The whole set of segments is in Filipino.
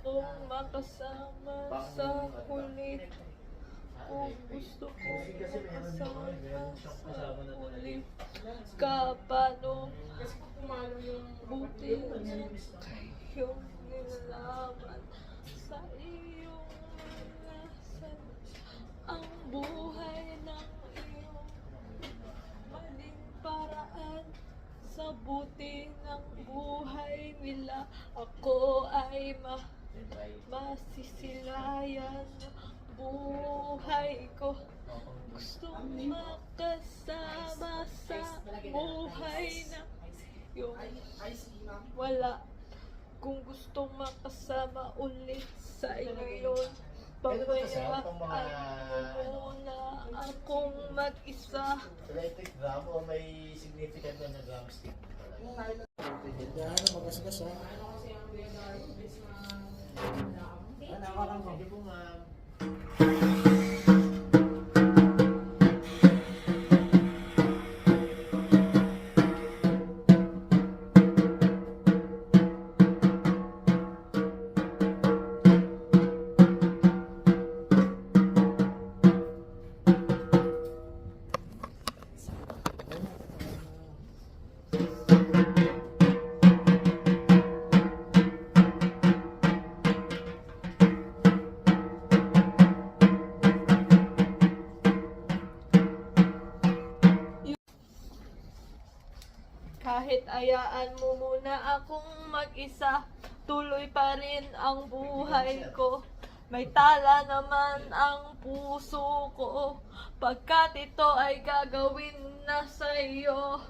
kong makasama sa kulit. Kung gusto kong makasama sa kulit. Kapano buti na kayong nilalaman sa iyong malasan ang buhay ng iyong maling paraan. Sa buti ng buhay nila ako ay masisilayan ng buhay ko. Gustong makasama sa buhay na yung wala. Kung gustong makasama ulit sa ngayon, pabayaan mo muna akong mag-isa. Electric drum o may significant na drumstick? Ano magasgas ha? Sige po ma'am. Kahit ayaan mo muna akong mag-isa, tuloy pa rin ang buhay ko. May tala naman ang puso ko, pagkat ito ay gagawin na sa iyo.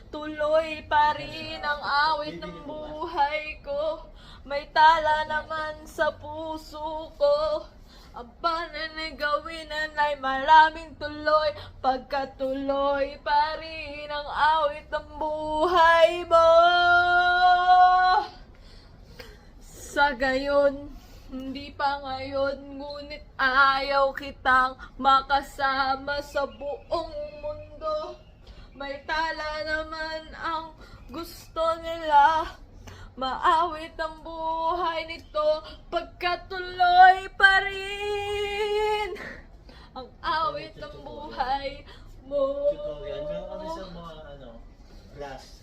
Tuloy pa rin ang awit ng buhay ko. May tala naman sa puso ko. Ang pananagawinan ay maraming tuloy, pagkatuloy pa rin ang awit ng buhay mo. Sa gayon, hindi pa ngayon, ngunit ayaw kitang makasama sa buong mundo. May tala naman ang gusto nila, maawit ang buhay nito, pagkatuloy pa rin ang awit ng buhay mo. Tutorial. Meron kami sa mga glass.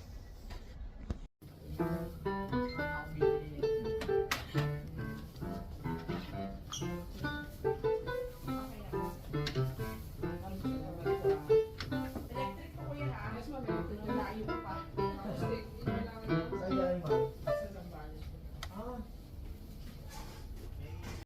Electric po yan, mas mabilis na layo pa.